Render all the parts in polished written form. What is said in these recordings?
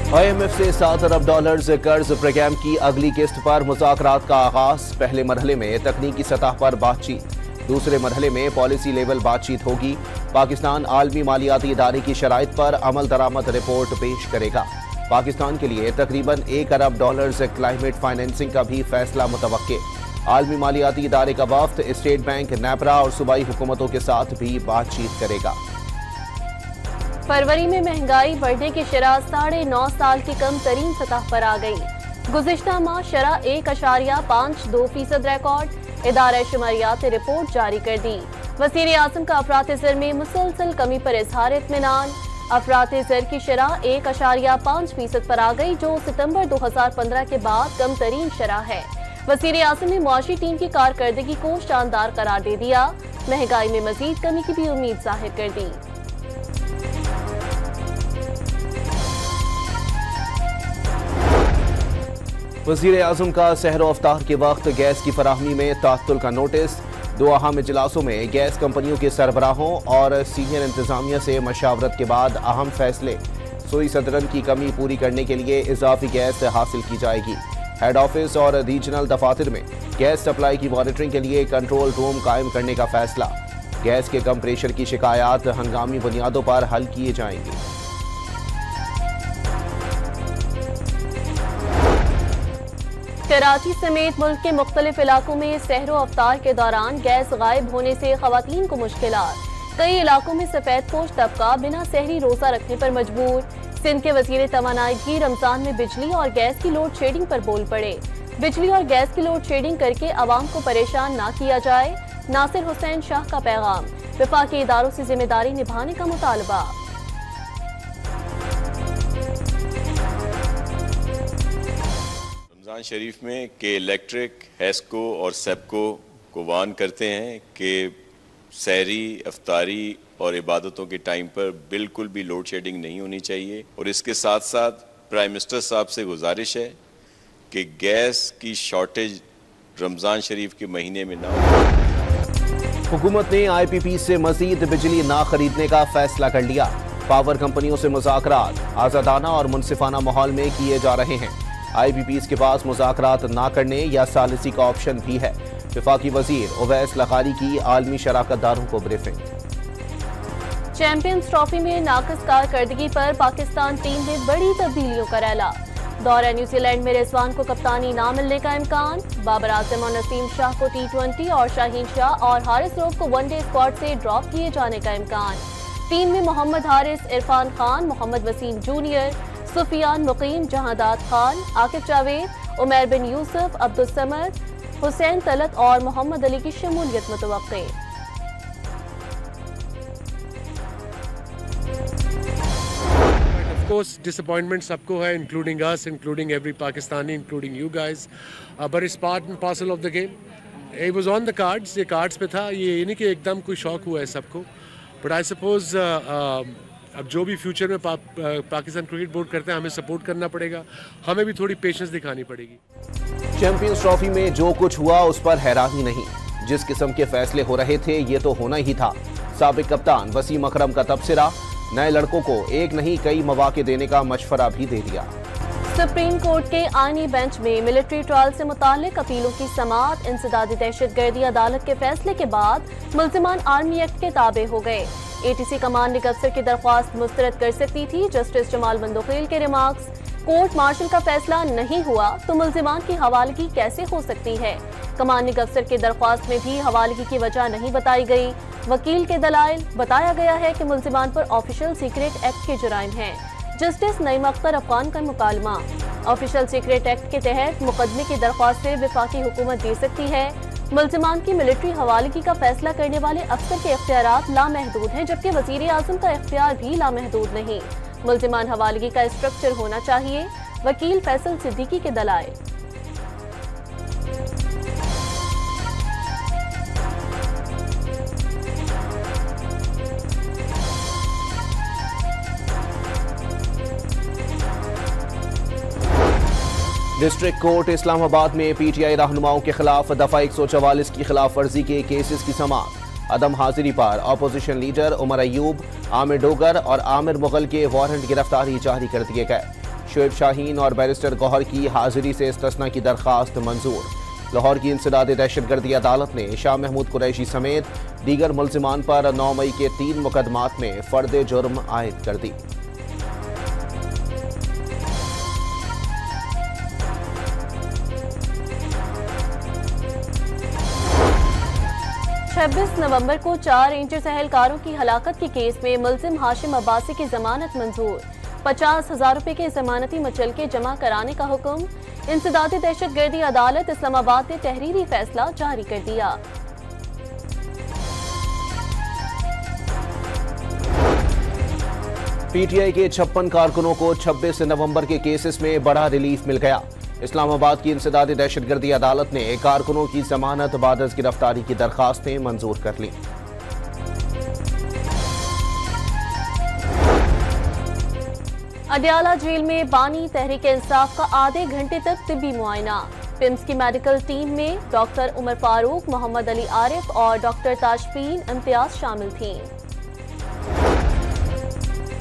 IMF से $7 अरब कर्ज programme की अगली किस्त पर मुज़ाकरात का आगाज। पहले मरहले में तकनीकी सतह पर बातचीत, दूसरे मरहले में पॉलिसी लेवल बातचीत होगी। पाकिस्तान आलमी मालियाती इदारे की शराइत पर अमल दरामद रिपोर्ट पेश करेगा। पाकिस्तान के लिए तकरीबन $1 अरब क्लाइमेट फाइनेंसिंग का भी फैसला मुतवक्के। आलमी मालियाती इदारे का वफ्द स्टेट बैंक, नेपरा और सूबाई हुकूमतों के साथ भी बातचीत करेगा। फरवरी में महंगाई बढ़ने की शरह 9.5 साल की कम तरीन सतह पर आ गई। गुज़िश्ता माह शरह 1.52% रिकॉर्ड। इदारा शुमारियात ने रिपोर्ट जारी कर दी। वज़ीर आज़म का अफरात ज़र में मुसलसल कमी पर इजहार इत्मीनान। अफरात ज़र की शरह 1.5% पर आ गई, जो सितंबर 2015 के बाद कम तरीन शरह है। वज़ीर आज़म ने मुआशी टीम की कारकर्दगी को शानदार करार दे दिया। महंगाई में मजीद कमी की भी उम्मीद जाहिर कर दी। वज़ीर आज़म का सहर अफ्तार के वक्त गैस की फराहमी में ताअत्तुल का नोटिस। 2 अहम इजलासों में गैस कंपनियों के सरबराहों और सीनियर इंतजामिया से मशावरत के बाद अहम फैसले। सुई सदरन की कमी पूरी करने के लिए इजाफी गैस हासिल की जाएगी। हेड ऑफिस और रीजनल दफातर में गैस सप्लाई की मॉनिटरिंग के लिए कंट्रोल रूम कायम करने का फैसला। गैस के कम प्रेशर की शिकायत हंगामी बुनियादों पर हल किए जाएंगे। कराची समेत मुल्क के मुख्तलिफ इलाकों में सहरो अफ्तार के दौरान गैस गायब होने से खवातीन को मुश्किलात। कई इलाकों में सफेदपोश तबका बिना सहरी रोजा रखने पर मजबूर। सिंध के वजीर तवानाई भी रमजान में बिजली और गैस की लोड शेडिंग पर बोल पड़े। बिजली और गैस की लोड शेडिंग करके आवाम को परेशान ना किया जाए। नासिर हुसैन शाह का पैगाम। वफाकी इदारों से जिम्मेदारी निभाने का मुतालबा। रमज़ान शरीफ में के इलेक्ट्रिक, हेस्को और सेप्को को वार्न करते हैं कि सहरी, अफ्तारी और इबादतों के टाइम पर बिल्कुल भी लोड शेडिंग नहीं होनी चाहिए। और इसके साथ साथ प्राइम मिनिस्टर साहब से गुजारिश है कि गैस की शॉर्टेज रमज़ान शरीफ के महीने में ना हो। हुकूमत ने IPP से मजीद बिजली ना खरीदने का फैसला कर लिया। पावर कंपनियों से मुज़ाकरात आज़ादाना और मुनसिफाना माहौल में किए जा रहे हैं। IPPs के पास मुज़ाकरात ना करने या सालिसी का ऑप्शन भी है। वफाकी वजीर उवैस लखारी की आलमी शराकतदारों को ब्रीफिंग। चैंपियंस ट्रॉफी में नाक़िस कारकर्दगी पर पाकिस्तान टीम में बड़ी तब्दीलियों का रैला। दौरा न्यूजीलैंड में रिजवान को कप्तानी ना मिलने का इम्कान। बाबर आजम और नसीम शाह को T20 और शाहीन शाह और हारिस रऊफ को वनडे स्क्वाड से ड्रॉप किए जाने का इम्कान। टीम में मोहम्मद हारिस, इरफान खान, मोहम्मद वसीम जूनियर, सुफियान मुकीम, जहादात खान, आकिब जावेद, उमैर बिन यूसुफ, अब्दुल समद, हुसैन तलत और मोहम्मद अली की शमूलियत मुतवक्के। Of course, disappointment सबको है, including us, including every Pakistani, including you guys. But it's part and parcel of the game. It was on the cards. ये cards पे था. ये नहीं कि एकदम कोई शौक हुआ है सबको. But I suppose अब जो भी फ्यूचर में पाकिस्तान क्रिकेट बोर्ड करते हैं हमें सपोर्ट करना पड़ेगा। हमें भी थोड़ी पेशेंस दिखानी पड़ेगी। चैंपियंस ट्रॉफी में जो कुछ हुआ उस पर हैरानी नहीं। जिस किस्म के फैसले हो रहे थे ये तो होना ही था। साबिक कप्तान वसीम अकरम का तबसरा। नए लड़कों को एक नहीं कई मौके देने का मशवरा भी दे दिया। सुप्रीम कोर्ट के आईनी बेंच में मिलिट्री ट्रायल से मुताल्लिक अपीलों की समाअत। इंसदादी दहशतगर्दी अदालत के फैसले के बाद मुल्जिमान आर्मी एक्ट के ताबे हो गए। ATC कमांडिंग अफसर की दरख्वास्त मुस्तरद कर सकती थी। जस्टिस जमाल बंदोखील के रिमार्क्स। कोर्ट मार्शल का फैसला नहीं हुआ तो मुल्जिमान की हवालगी कैसे हो सकती है। कमांडिंग अफसर की दरख्वास्त में भी हवालगी की वजह नहीं बताई गई। वकील के दलाइल बताया गया है कि मुल्जिमान पर ऑफिशियल सीक्रेट एक्ट के जुराइम हैं। जस्टिस नईम अख्तर अफगान का मुकालमा। ऑफिशियल सीक्रेट एक्ट के तहत मुकदमे की दरख्वास्त से वफाकी हुकूमत दे सकती है। मुल्जिमान की मिलिट्री हवालगी का फैसला करने वाले अफसर के इख्तियारात लामहदूद हैं, जबकि वजीर आजम का इख्तियार भी लामहदूद नहीं। मुल्जिमान हवालगी का स्ट्रक्चर होना चाहिए। वकील फैसल सिद्दीकी के दलाइल। डिस्ट्रिक्ट कोर्ट इस्लामाबाद में PTI रहनुमाओं के खिलाफ दफा 144 की खिलाफ वर्जी के केसेस की समाअत। अदम हाजिरी पर अपोजिशन लीडर उमर अयूब, आमिर डोगर और आमिर मुगल के वारंट गिरफ्तारी जारी कर दिए गए। शोएब शाहीन और बैरिस्टर गौहर की हाजिरी से इस्तिस्ना की दरख्वास्त मंजूर। लाहौर की इंसदादी दहशतगर्दी अदालत ने शाह महमूद कुरैशी समेत दीगर मुल्जिमान पर 9 मई के 3 मुकदमात में फर्द जुर्म आयद कर दी। 26 नवंबर को 4 इंटर सहलकारों की हलाकत के केस में मुल्जिम हाशिम अब्बासी की जमानत मंजूर। 50,000 रुपए के जमानती मचलके जमा कराने का हुक्म। इंसदादी दहशतगर्दी अदालत इस्लामाबाद ने तहरीरी फैसला जारी कर दिया। पीटीआई के 56 कारकुनों को 26 नवंबर के केसेस में बड़ा रिलीफ मिल गया। इस्लामाबाद की इंसदादी दहशतगर्दी अदालत ने कारकुनों की जमानत बाद अज़ गिरफ्तारी की दरखास्तें मंजूर कर लीं। अडयाला जेल में बानी तहरीक इंसाफ का आधे घंटे तक तिब्बी मुआयना। पिम्स की मेडिकल टीम में डॉक्टर उमर फारूक, मोहम्मद अली आरिफ और डॉक्टर ताजफीन इम्तियाज शामिल थीं।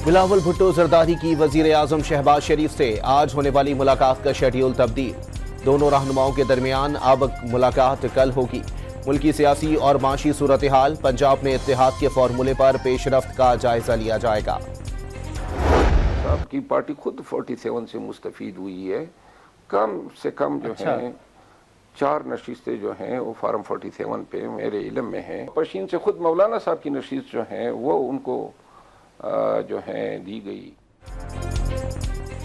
बिलावल भुट्टो जरदारी की वजीर आजम शहबाज शरीफ से आज होने वाली मुलाकात का शेड्यूल तब्दील। दोनों रहनुमाओं के दरमियान अब मुलाकात कल होगी। मुल्की सियासी और माशी सूरत हाल, पंजाब में इत्तेहाद के फार्मूले पर पेशरफ्त का जायजा लिया जाएगा। आपकी पार्टी खुद 47 से मुस्तफीद हुई है। कम से कम जो है 4 नशीस्तें जो हैं वो फार्म 47 पे मेरे इल्म में हैं। पशीन से खुद मौलाना साहब की नशीस्त जो है वो उनको जो है दी गई।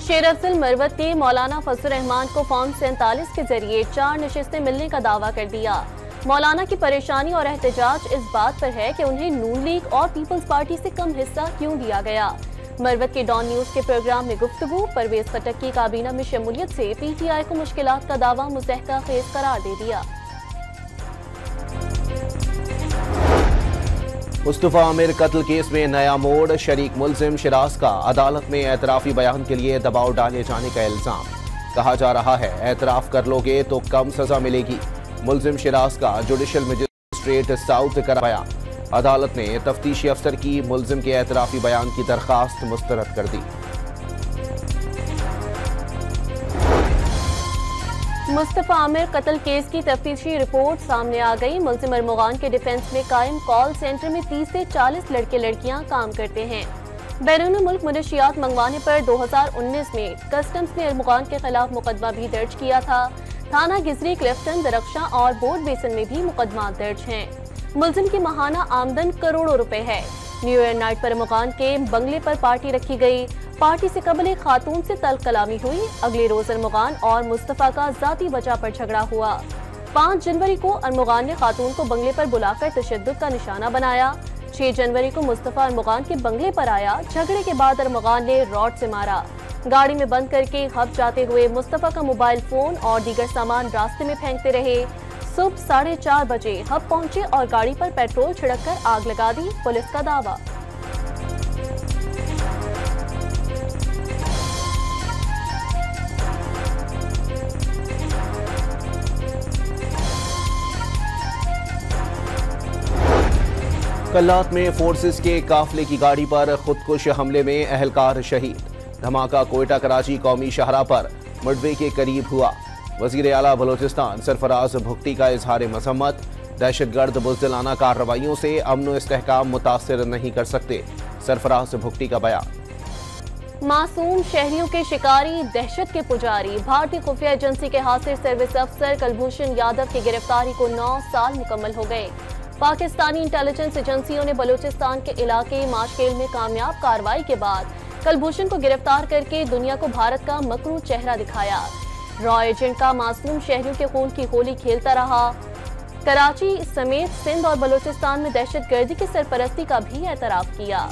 शेर अफजल मरवत ने मौलाना फजल रहमान को फॉर्म 47 के जरिए 4 नशिस्तें मिलने का दावा कर दिया। मौलाना की परेशानी और एहतजाज इस बात पर है कि उन्हें नून लीग और पीपल्स पार्टी से कम हिस्सा क्यों दिया गया। मरवत के डॉन न्यूज के प्रोग्राम में गुफ्तगू। परवेज खटक की काबीना में शमूलियत से पीटीआई को मुश्किलात का दावा मुस्तहका खेज करार दे दिया। मुस्तफा आमिर कत्ल केस में नया मोड़। शरीक मुल्जिम शिराज का अदालत में एतराफी बयान के लिए दबाव डाले जाने का इल्जाम। कहा जा रहा है एतराफ कर लोगे तो कम सजा मिलेगी। मुल्जिम शिराज का जुडिशल मजिस्ट्रेट साउथ का बयान। अदालत ने तफ्तीशी अफसर की मुल्जिम के एतराफी बयान की दरखास्त मुस्तरद कर दी। मुस्तफा आमिर कत्ल केस की तफ्तीशी रिपोर्ट सामने आ गई। मुल्जिम अरमुगान के डिफेंस में कायम कॉल सेंटर में 30 से 40 लड़के लड़कियां काम करते हैं। बैरून मुल्क मनशियात मंगवाने पर 2019 में कस्टम्स ने अरमुगान के खिलाफ मुकदमा भी दर्ज किया था। थाना गिजरी, क्लिफ्टन, दरख्शां और बोर्ड बेसन में भी मुकदमा दर्ज हैं। मुल्जिम की माहाना आमदन करोड़ों रुपए है। न्यू ईयर नाइट पर अरमुगान के बंगले पर पार्टी रखी गई। पार्टी से कबल एक खातून से तल्ख कलामी हुई। अगले रोज अरमुगान और मुस्तफा का जाती वजह पर झगड़ा हुआ। 5 जनवरी को अरमुगान ने खातून को बंगले पर बुलाकर तशद्दुद का निशाना बनाया। 6 जनवरी को मुस्तफा अरमुगान के बंगले पर आया। झगड़े के बाद अरमुगान ने रॉड से मारा। गाड़ी में बंद करके हब जाते हुए मुस्तफा का मोबाइल फोन और दीगर सामान रास्ते में फेंकते रहे। सुबह 4:30 बजे हब पहुंचे और गाड़ी पर पेट्रोल छिड़ककर आग लगा दी। पुलिस का दावा। कल्लात में फोर्सेस के काफिले की गाड़ी पर खुदकुश हमले में अहलकार शहीद। धमाका कोयटा कराची कौमी शाहराह पर मडवे के करीब हुआ। वजीर आला बलोचिस्तान सरफराज भुगटी का इजहार मजम्मत। दहशतगर्द बुज़दिलाना कार्रवाइयों से अमन व इस्तेहकाम मुतासिर नहीं कर सकते। सरफराज भुगटी का बयान। मासूम शहरियों के शिकारी, दहशत के पुजारी, भारतीय खुफिया एजेंसी के हासिल सर्विस अफसर कुलभूषण यादव की गिरफ्तारी को 9 साल मुकम्मल हो गए। पाकिस्तानी इंटेलिजेंस एजेंसियों ने बलूचिस्तान के इलाके माशकेल में कामयाब कार्रवाई के बाद कुलभूषण को गिरफ्तार करके दुनिया को भारत का मकरू चेहरा दिखाया। रॉ एजेंट का मासूम शहरियों के खून की होली खेलता रहा। कराची समेत सिंध और बलूचिस्तान में दहशतगर्दी की सरपरस्ती का भी एतराफ किया।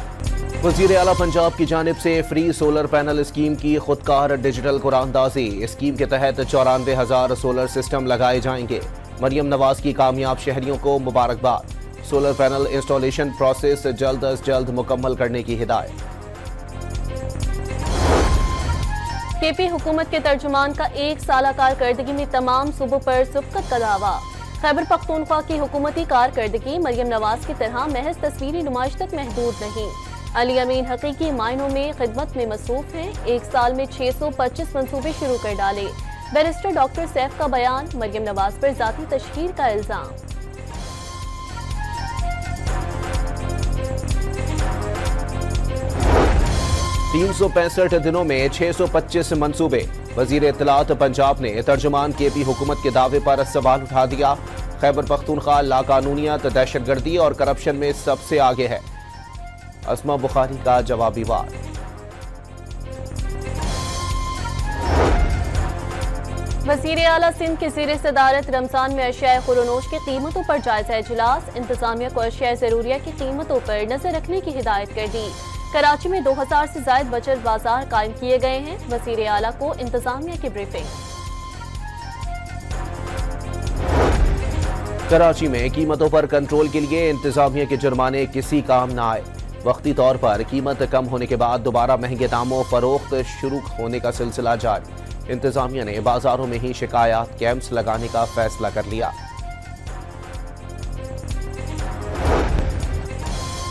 वजीर आला पंजाब की जानिब से फ्री सोलर पैनल स्कीम की खुदकार डिजिटल कुरानदाजी। स्कीम के तहत 94,000 सोलर सिस्टम लगाए जाएंगे। मरियम नवाज की कामयाब शहरियों को मुबारकबाद। सोलर पैनल इंस्टॉलेशन प्रोसेस जल्द अज जल्द मुकम्मल करने की हिदायत। केपी हुकूमत के तर्जुमान का 1 साला कारकर्दगी में तमाम सूबों पर सबकत का दावा। खैबर पख्तूनख्वा की हुकूमती कारकर्दगी मरियम नवाज की तरह महज तस्वीरी नुमाइश तक महदूद नहीं। अली अमीन हकीकी मायनों में खिदमत में मसरूफ हैं। एक साल में 625 मंसूबे शुरू कर डाले। बैरिस्टर डॉक्टर सैफ का बयान, मरियम नवाज पर जाती तशहीर का इल्जाम। तीन 365 दिनों में 625 मंसूबे। वजीर इत्तलात पंजाब ने तर्जुमान केपी हुकूमत के दावे पर सवाल उठा दिया। खैबर पख्तूनख्वा लाकानूनियत, दहशतगर्दी और करप्शन में सबसे आगे है। अस्मा बुखारी का जवाबी वार। वज़ीर आला सिंध की ज़ेर सदारत रमजान में अशिया खुरोनोश की कीमतों पर जायजा इजलास। इंतजामिया को अशिया ज़रूरिया की कीमतों पर नजर रखने की हिदायत कर दी। कराची में 2000 से जायद बचत बाजार कायम किए गए हैं। वज़ीर आला को इंतजामिया की ब्रीफिंग। कराची में कीमतों पर कंट्रोल के लिए इंतजामिया के जुर्माने किसी काम न आए। वक्ती तौर पर कीमत कम होने के बाद दोबारा महंगे दामों फरोख्त शुरू होने का सिलसिला जारी। इंतजामिया ने बाजारों में ही शिकायत कैंप्स लगाने का फैसला कर लिया।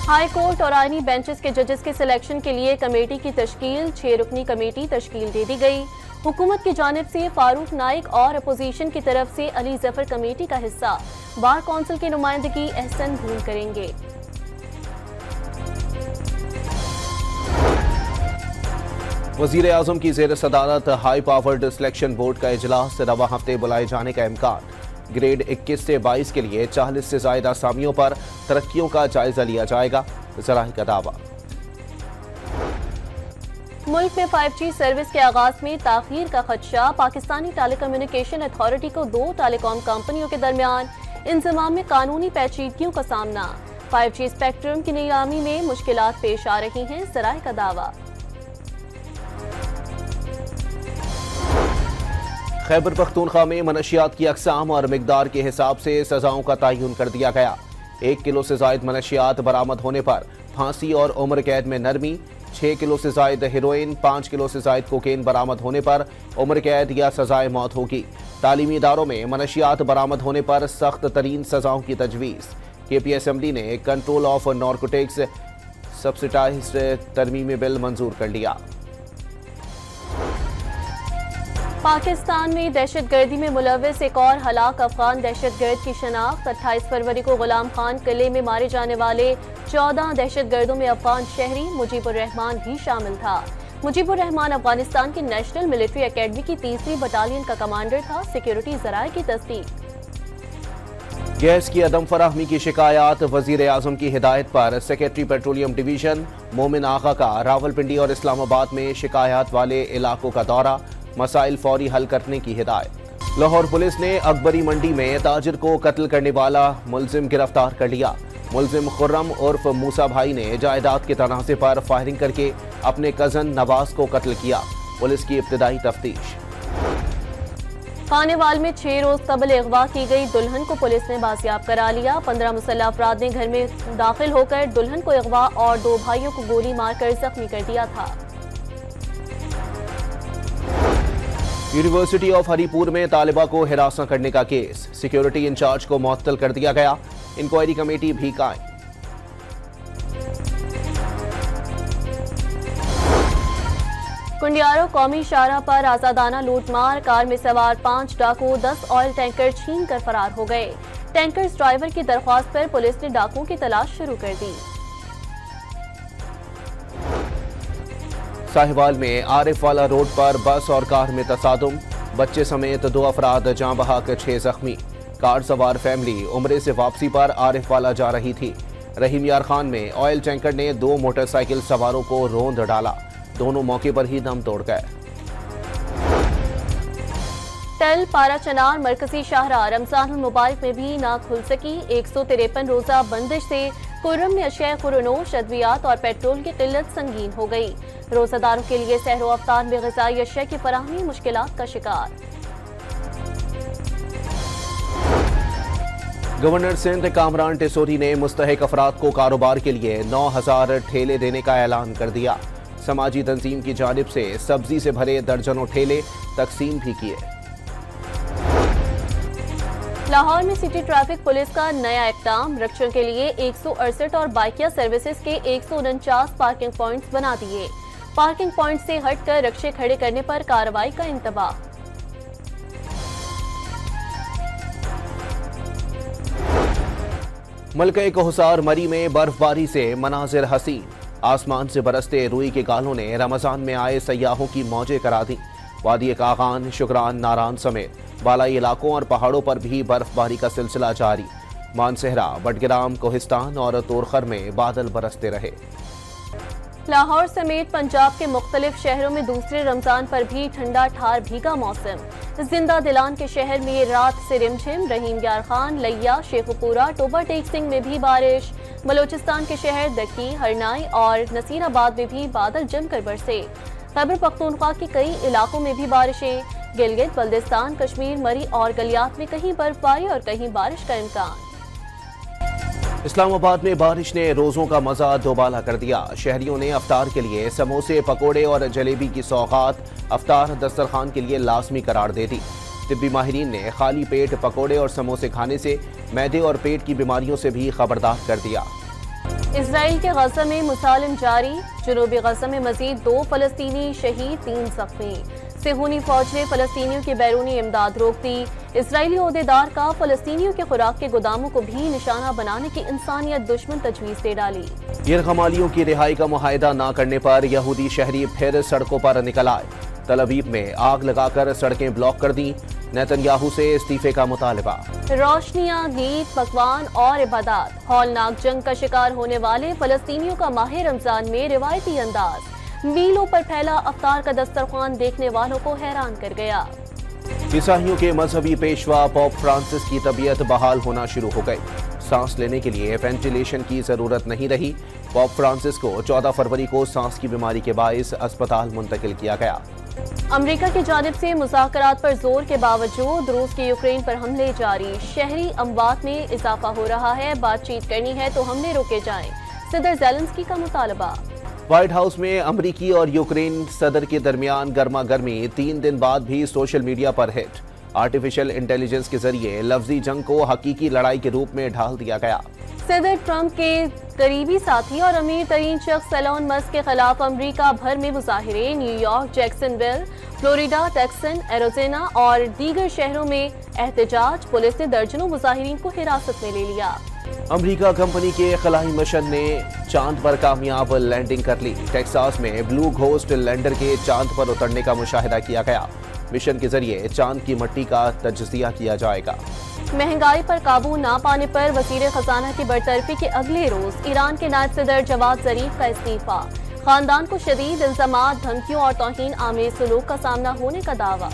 हाई कोर्ट और आईनी बेंचेस के जजेस के सिलेक्शन के लिए कमेटी की तश्कील। 6 रुकनी कमेटी तश्कील दे दी गई। हुकूमत की जानिब से फारूक नाइक और अपोजिशन की तरफ से अली जफर कमेटी का हिस्सा। बार कौंसिल की नुमाइंदगी एहसन भूल करेंगे। वजीर आजम की जेर सदारत हाई पावर्ड सिलेक्शन बोर्ड का इजलास रवा हफ्ते बुलाए जाने का इम्कान। ग्रेड 21 से 22 के लिए 40 से ज्यादा आसामियों पर तरक्कियों का जायजा लिया जाएगा। ज़राही का दावा। मुल्क में 5G सर्विस के आगाज में ताखीर का खदशा। पाकिस्तानी टेलीकम्युनिकेशन अथॉरिटी को 2 टेलीकॉम कंपनियों के दरमियान इंतजाम में कानूनी पेचीदगियों का सामना। 5G स्पेक्ट्रम की नीलामी में मुश्किलात पेश आ रही हैं। ज़राही का दावा। खैबर पख्तूनख्वा में मनशियात की अक़साम और मिकदार के हिसाब से सजाओं का तयन कर दिया गया। 1 किलो से जायद मनशियात बरामद होने पर फांसी और उम्र कैद में नरमी। 6 किलो से जायद हेरोइन, 5 किलो से जायद कोकेन बरामद होने पर उम्र कैद या सजाए मौत होगी। तालीमी इदारों में मनशियात बरामद होने पर सख्त तरीन सजाओं की तजवीज़। KP असम्बली ने कंट्रोल ऑफ नारकोटिक्स सब्सिडाइज्ड तरमीमी बिल मंजूर कर लिया। पाकिस्तान में दहशतगर्दी में मुलव्वस एक और हलाक अफगान दहशतगर्द की शनाख्त। 28 फरवरी को गुलाम खान किले में मारे जाने वाले 14 दहशतगर्दों में अफगान शहरी मुजीबुर रहमान भी शामिल था। मुजीबुर रहमान अफगानिस्तान की नेशनल मिलिट्री एकेडमी की 3री बटालियन का कमांडर था। सिक्योरिटी ज़राए की तस्दीक। गैस की अदम फराहमी की शिकायत। वजीर आजम की हिदायत पर सेक्रेटरी पेट्रोलियम डिवीजन मोमिन आगा का रावलपिंडी और इस्लामाबाद में शिकायत वाले इलाकों का दौरा। मसाइल फौरी हल करने की हिदायत। लाहौर पुलिस ने अकबरी मंडी में ताजिर को कत्ल करने वाला मुलजिम गिरफ्तार कर लिया। मुलजिम खुर्रम उर्फ मूसा भाई ने जायदाद के तनाज़े पर फायरिंग करके अपने कजन नवाज को कत्ल किया। पुलिस की इब्तिदाई तफ्तीश। खानेवाल में 6 रोज कबल अगवा की गई दुल्हन को पुलिस ने बाजियाब करा लिया। 15 मुसल्लह अफराद ने घर में दाखिल होकर दुल्हन को अगवा और 2 भाइयों को गोली मारकर जख्मी कर दिया था। यूनिवर्सिटी ऑफ हरीपुर में तालिबा को हिरासत करने का केस। सिक्योरिटी इंचार्ज को मुअत्तल कर दिया गया। इंक्वायरी कमेटी भी कायम। कुंडियारो कौमी शाहराह पर आजादाना लूटमार। कार में सवार 5 डाकू 10 ऑयल टैंकर छीन कर फरार हो गए। टैंकर्स ड्राइवर की दरख्वास्त पर पुलिस ने डाकुओं की तलाश शुरू कर दी। साहिवाल में आरिफ वाला रोड पर बस और कार में तसादुम। बच्चे समेत 2 अफराद जाँ बहक 6 जख्मी। कार सवार फैमिली उम्रे से वापसी पर आरिफ वाला जा रही थी। रहीम यार खान में ऑयल टैंकर ने 2 मोटरसाइकिल सवारों को रोंद डाला। दोनों मौके पर ही दम तोड़ गए। टल पारा चनार मरकजी शाहराह रमजान मुबारक में भी ना खुल सकी। 153 रोजा बंदिश से खुर्रम में अशिया खुरोनोश, अद्वियात और पेट्रोल की किल्लत संगीन हो गई। रोजादारों के लिए सहरो अफ्तार में ग़िज़ाई अशिया की फराहमी मुश्किलात का शिकार। गवर्नर सिंध कामरान टेसोरी ने मुस्तहिक अफराद को कारोबार के लिए 9000 ठेले देने का ऐलान कर दिया। समाजी तंजीम की जानिब से सब्जी से भरे दर्जनों ठेले तकसीम भी किए। लाहौर में सिटी ट्रैफिक पुलिस का नया इक़दाम, रक्षण के लिए 168 और बाइकिया सर्विसेज के 149 पार्किंग पॉइंट्स बना दिए। पार्किंग पॉइंट से हटकर रक्षे खड़े करने पर कार्रवाई का इंतबाह। मलके कोहसार मरी में बर्फबारी से मनाजिर हसीन। आसमान से बरसते रुई के गालों ने रमजान में आए सयाहों की मौजें करा दी। वादी कागान, शुक्रान, नारान समेत बालाई इलाकों और पहाड़ों पर भी बर्फबारी का सिलसिला जारी। मानसेहरा, बडग्राम, कोहिस्तान और तोरखर में बादल बरसते रहे। लाहौर समेत पंजाब के मुख्तलिफ शहरों में दूसरे रमजान पर भी ठंडा ठार भीगा मौसम। जिंदा दिलान के शहर में रात से रिमझिम, रहीम यार खान, लैया, शेखुपुरा, टोबा टेक सिंह में भी बारिश। बलोचिस्तान के शहर दकी, हरनाई और नसीराबाद में भी बादल जमकर बरसे। खैबर पख्तूनख्वा के कई इलाकों में भी बारिशें। गिलगित, बल्दिस्तान, कश्मीर, मरी और गलियात में कहीं बर्फबारी और कहीं बारिश का इम्कान। इस्लामाबाद में बारिश ने रोजों का मजा दोबाला कर दिया। शहरियों ने अफ्तार के लिए समोसे, पकोड़े और जलेबी की सौगात अफ्तार दस्तरखान के लिए लाजमी करार दे दी। तिब्बी माहिरीन ने खाली पेट पकोड़े और समोसे खाने से मैदे और पेट की बीमारियों से भी खबरदार कर दिया। इसराइल के गजा में मुसालिम जारी, जनूबी गजा में मजीद 2 फलस्तीनी शहीद, 3 जख्मी। सेहूनी फौज ने फलस्तीनियों की बैरूनी इमदाद रोक दी। इसराइली ओहदेदार का फलस्तीनियों के खुराक के गोदामों को भी निशाना बनाने की इंसानियत दुश्मन तजवीज दे डाली। यरगमालियों की रिहाई का मुआहिदा न करने पर यहूदी शहरी फिर सड़कों पर निकल आए। तल अवीव में आग लगाकर सड़कें ब्लॉक कर दी। नेतन्याहू से इस्तीफे का मुतालबा। रोशनियां, गीत, पकवान और इबादत। हौलनाक जंग का शिकार होने वाले फलस्तीनियों का माह रमजान में रिवायती अंदाज। मीलों पर फैला अफ्तार का दस्तरखान देखने वालों को हैरान कर गया। ईसाइयों के मजहबी पेशवा पोप फ्रांसिस की तबीयत बहाल होना शुरू हो गई। सांस लेने के लिए वेंटिलेशन की जरूरत नहीं रही। पोप फ्रांसिस को 14 फरवरी को सांस की बीमारी के बाइस अस्पताल मुंतकिल किया गया। अमेरिका की जानिब से मुज़ाकरात पर जोर के बावजूद रूस के यूक्रेन पर हमले जारी। शहरी अमवात में इजाफा हो रहा है, बातचीत करनी है तो हमले रोके जाएं। सदर ज़ेलेंस्की का मुतालबा। व्हाइट हाउस में अमरीकी और यूक्रेन सदर के दरमियान गर्मा गर्मी 3 दिन बाद भी सोशल मीडिया पर हिट। आर्टिफिशियल इंटेलिजेंस के जरिए लफ्जी जंग को हकीकी लड़ाई के रूप में ढाल दिया गया। सदर ट्रंप के करीबी साथी और अमीर तरीन शख्स एलोन मस्क के खिलाफ अमेरिका भर में मुजाहिरे। New York, Jacksonville, Florida, Texan, Arizona और दीगर शहरों में एहतजाज। पुलिस ने दर्जनों मुजाहिरीन को हिरासत में ले लिया। अमेरिका कंपनी के खलाई मिशन ने चांद पर कामयाब लैंडिंग कर ली। टेक्सास में ब्लू घोस्ट लैंडर के चांद पर उतरने का मुशाहिदा किया गया। मिशन के जरिए चांद की मिट्टी का तजज़िया किया जाएगा। महंगाई पर काबू ना पाने पर वज़ीर खजाना की बरतरफी के अगले रोज ईरान के नायब सदर जवाद ज़रीफ का इस्तीफा। खानदान को शदीद इल्जामात, धमकियों और तौहीन आमेज सलूक का सामना होने का दावा।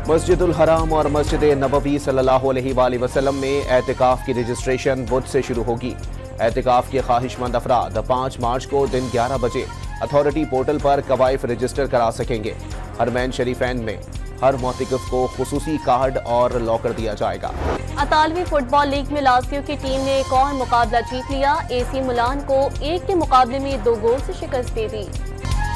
मस्जिदुल हराम और मस्जिद नबवी सल्लल्लाहु अलैहि वसल्लम में एहतिकाफ की रजिस्ट्रेशन बुध से शुरू होगी। एहतिकाफ के ख्वाहिशमंद अफराद 5 मार्च को दिन 11 बजे अथॉरिटी पोर्टल पर कवाइफ रजिस्टर करा सकेंगे। हरमैन शरीफैन में हर मोतिकफ को खुसूसी कार्ड और लॉकर दिया जाएगा। अतालवी फुटबॉल लीग में लाज़ियो की टीम ने एक और मुकाबला जीत लिया। एसी मिलान को 1 के मुकाबले में 2 गोल से शिकस्त दे दी।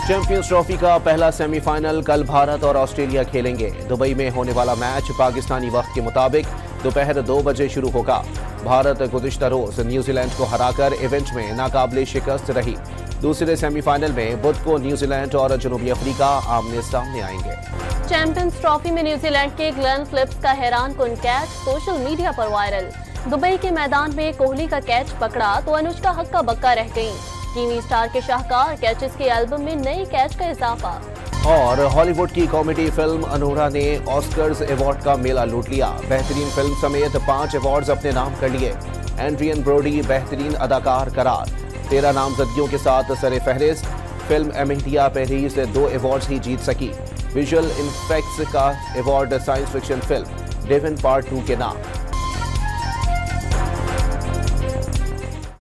चैंपियंस ट्रॉफी का पहला सेमीफाइनल कल भारत और ऑस्ट्रेलिया खेलेंगे। दुबई में होने वाला मैच पाकिस्तानी वक्त के मुताबिक दोपहर 2 बजे शुरू होगा। भारत गुज़िश्ता रोज न्यूजीलैंड को हराकर इवेंट में नाकाबिले शिकस्त रही। दूसरे सेमीफाइनल में बुध को न्यूजीलैंड और जनूबी अफ्रीका आमने सामने आएंगे। चैंपियंस ट्रॉफी में न्यूजीलैंड के ग्लेन फिलिप्स का हैरान कुन कैच सोशल मीडिया पर वायरल। दुबई के मैदान में कोहली का कैच पकड़ा तो अनुष्का हक्का बक्का रह गई। टीवी स्टार के शाहकार कैचेस के एल्बम में नए कैच का इजाफा। और हॉलीवुड की कॉमेडी फिल्म अनोरा ने ऑस्कर्स अवार्ड का मेला लूट लिया। बेहतरीन फिल्म समेत 5 अवार्ड्स अपने नाम कर लिए। एड्रियन ब्रोडी बेहतरीन अदाकार करार। 13 नामजदगियों के साथ सरे फहरिस्त। फिल्म एमेलिया पेरिस से 2 अवार्ड्स ही जीत सकी। विजुअल इफेक्ट्स का अवार्ड साइंस फिक्शन फिल्म डेविन पार्ट 2 के नाम।